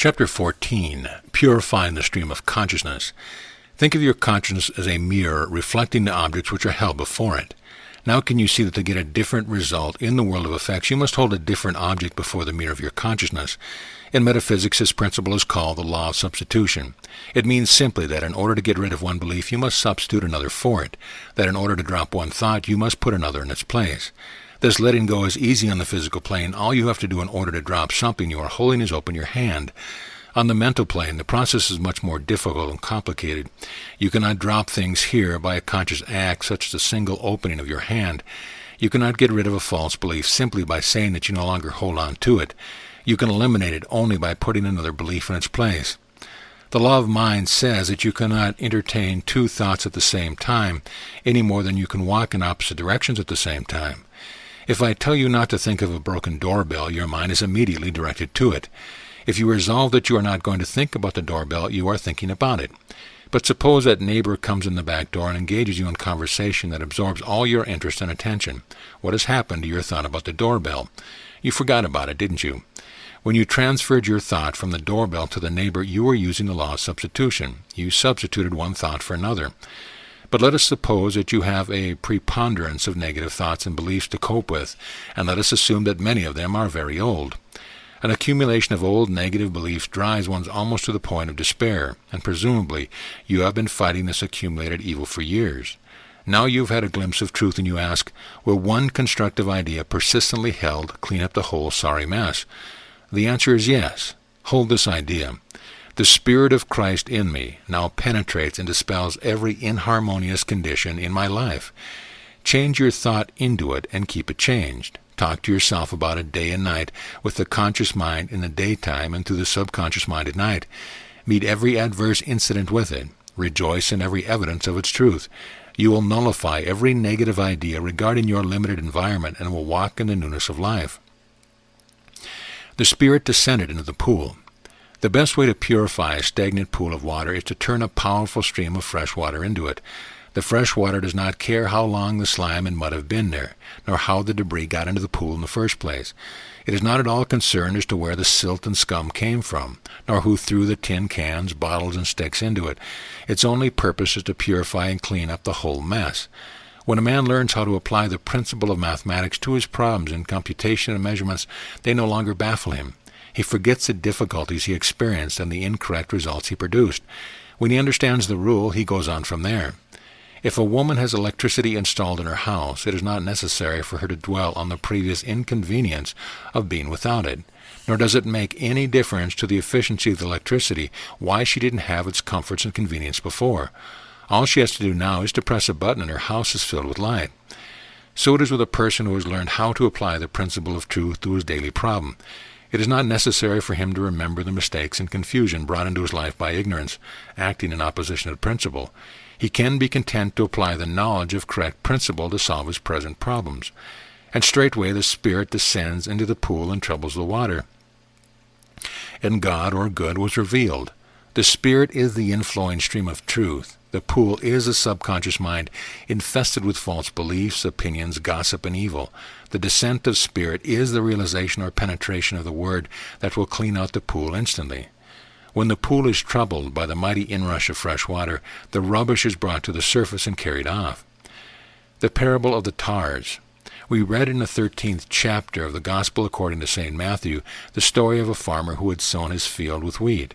Chapter 14. Purifying the Stream of Consciousness. Think of your consciousness as a mirror reflecting the objects which are held before it. Now can you see that to get a different result in the world of effects, you must hold a different object before the mirror of your consciousness. In metaphysics, this principle is called the law of substitution. It means simply that in order to get rid of one belief, you must substitute another for it, that in order to drop one thought, you must put another in its place. This letting go is easy on the physical plane. All you have to do in order to drop something you are holding is open your hand. On the mental plane, the process is much more difficult and complicated. You cannot drop things here by a conscious act such as a single opening of your hand. You cannot get rid of a false belief simply by saying that you no longer hold on to it. You can eliminate it only by putting another belief in its place. The law of mind says that you cannot entertain two thoughts at the same time, any more than you can walk in opposite directions at the same time. If I tell you not to think of a broken doorbell, your mind is immediately directed to it. If you resolve that you are not going to think about the doorbell, you are thinking about it. But suppose that neighbor comes in the back door and engages you in conversation that absorbs all your interest and attention. What has happened to your thought about the doorbell? You forgot about it, didn't you? When you transferred your thought from the doorbell to the neighbor, you were using the law of substitution. You substituted one thought for another. But let us suppose that you have a preponderance of negative thoughts and beliefs to cope with, and let us assume that many of them are very old. An accumulation of old negative beliefs drives one almost to the point of despair, and presumably you have been fighting this accumulated evil for years. Now you've had a glimpse of truth and you ask, will one constructive idea persistently held clean up the whole sorry mess? The answer is yes. Hold this idea. The Spirit of Christ in me now penetrates and dispels every inharmonious condition in my life. Change your thought into it and keep it changed. Talk to yourself about it day and night with the conscious mind in the daytime and through the subconscious mind at night. Meet every adverse incident with it. Rejoice in every evidence of its truth. You will nullify every negative idea regarding your limited environment and will walk in the newness of life. The Spirit descended into the pool. The best way to purify a stagnant pool of water is to turn a powerful stream of fresh water into it. The fresh water does not care how long the slime and mud have been there, nor how the debris got into the pool in the first place. It is not at all concerned as to where the silt and scum came from, nor who threw the tin cans, bottles, and sticks into it. Its only purpose is to purify and clean up the whole mess. When a man learns how to apply the principle of mathematics to his problems in computation and measurements, they no longer baffle him. He forgets the difficulties he experienced and the incorrect results he produced. When he understands the rule, he goes on from there. If a woman has electricity installed in her house, it is not necessary for her to dwell on the previous inconvenience of being without it, nor does it make any difference to the efficiency of the electricity why she didn't have its comforts and convenience before. All she has to do now is to press a button and her house is filled with light. So it is with a person who has learned how to apply the principle of truth to his daily problem. It is not necessary for him to remember the mistakes and confusion brought into his life by ignorance, acting in opposition to principle. He can be content to apply the knowledge of correct principle to solve his present problems. And straightway the Spirit descends into the pool and troubles the water. And God, or good, was revealed. The Spirit is the inflowing stream of truth. The pool is a subconscious mind infested with false beliefs, opinions, gossip, and evil. The descent of Spirit is the realization or penetration of the Word that will clean out the pool instantly. When the pool is troubled by the mighty inrush of fresh water, the rubbish is brought to the surface and carried off. The parable of the tars. We read in the 13th chapter of the Gospel according to St. Matthew the story of a farmer who had sown his field with wheat.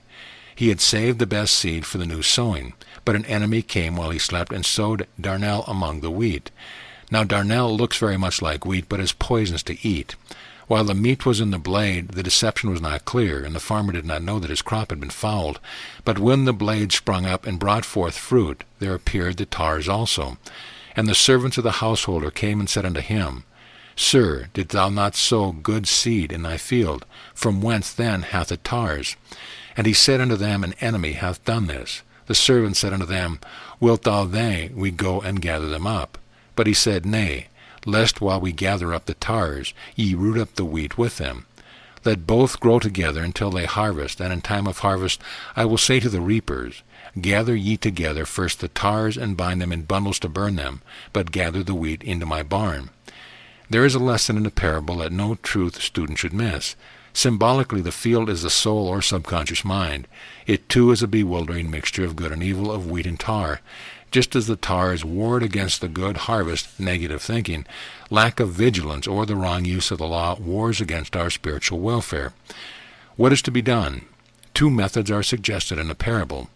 He had saved the best seed for the new sowing, but an enemy came while he slept and sowed darnel among the wheat. Now darnel looks very much like wheat, but is poisonous to eat. While the meat was in the blade, the deception was not clear, and the farmer did not know that his crop had been fouled. But when the blade sprung up and brought forth fruit, there appeared the tars also. And the servants of the householder came and said unto him, Sir, didst thou not sow good seed in thy field? From whence then hath it tars? And he said unto them, An enemy hath done this. The servant said unto them, Wilt thou we go and gather them up? But he said, Nay, lest while we gather up the tars, ye root up the wheat with them. Let both grow together until they harvest, and in time of harvest I will say to the reapers, Gather ye together first the tars, and bind them in bundles to burn them, but gather the wheat into my barn. There is a lesson in the parable that no truth student should miss. Symbolically, the field is the soul or subconscious mind. It too is a bewildering mixture of good and evil, of wheat and tar. Just as the tars ward against the good harvest, negative thinking, lack of vigilance or the wrong use of the law wars against our spiritual welfare. What is to be done? Two methods are suggested in the parable.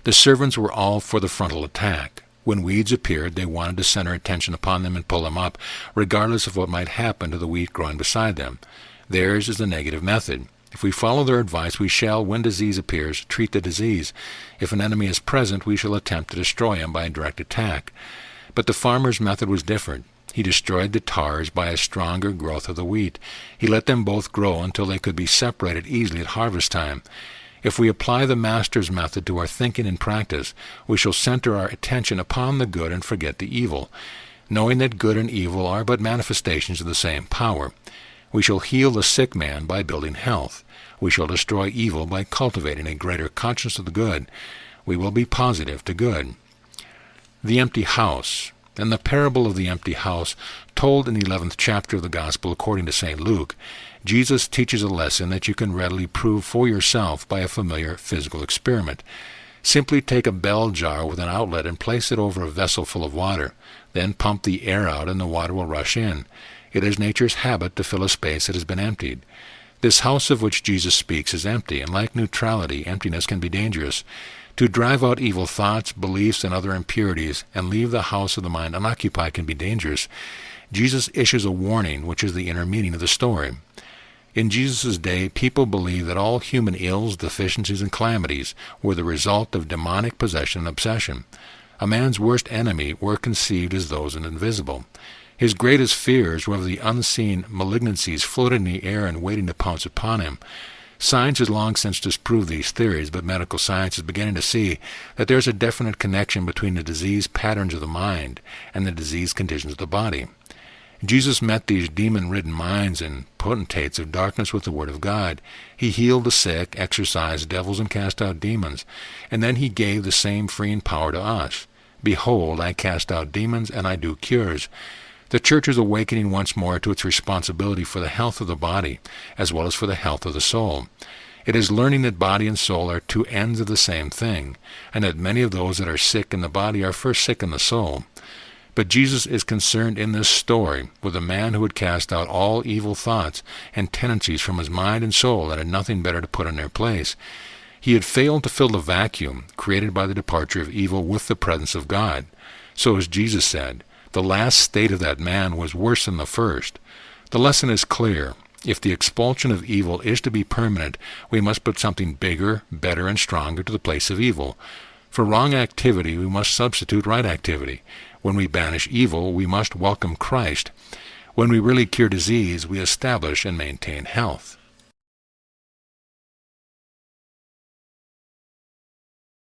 The servants were all for the frontal attack. When weeds appeared, they wanted to center attention upon them and pull them up, regardless of what might happen to the wheat growing beside them. Theirs is the negative method. If we follow their advice, we shall, when disease appears, treat the disease. If an enemy is present, we shall attempt to destroy him by a direct attack. But the farmer's method was different. He destroyed the tars by a stronger growth of the wheat. He let them both grow until they could be separated easily at harvest time. If we apply the Master's method to our thinking and practice, we shall center our attention upon the good and forget the evil, knowing that good and evil are but manifestations of the same power. We shall heal the sick man by building health. We shall destroy evil by cultivating a greater consciousness of the good. We will be positive to good. The empty house. In the parable of the empty house, told in the 11th chapter of the Gospel according to St. Luke, Jesus teaches a lesson that you can readily prove for yourself by a familiar physical experiment. Simply take a bell jar with an outlet and place it over a vessel full of water. Then pump the air out and the water will rush in. It is nature's habit to fill a space that has been emptied. This house of which Jesus speaks is empty, and like neutrality, emptiness can be dangerous. To drive out evil thoughts, beliefs, and other impurities, and leave the house of the mind unoccupied can be dangerous. Jesus issues a warning, which is the inner meaning of the story. In Jesus' day, people believed that all human ills, deficiencies, and calamities were the result of demonic possession and obsession. A man's worst enemy were conceived as those invisible. His greatest fears were of the unseen malignancies floating in the air and waiting to pounce upon him. Science has long since disproved these theories, but medical science is beginning to see that there is a definite connection between the disease patterns of the mind and the disease conditions of the body. Jesus met these demon-ridden minds and potentates of darkness with the Word of God. He healed the sick, exorcised devils, and cast out demons, and then he gave the same freeing power to us. Behold, I cast out demons, and I do cures. The Church is awakening once more to its responsibility for the health of the body, as well as for the health of the soul. It is learning that body and soul are two ends of the same thing, and that many of those that are sick in the body are first sick in the soul. But Jesus is concerned in this story with a man who had cast out all evil thoughts and tendencies from his mind and soul and had nothing better to put in their place. He had failed to fill the vacuum created by the departure of evil with the presence of God. So as Jesus said, the last state of that man was worse than the first. The lesson is clear. If the expulsion of evil is to be permanent, we must put something bigger, better, and stronger to the place of evil. For wrong activity, we must substitute right activity. When we banish evil, we must welcome Christ. When we really cure disease, we establish and maintain health.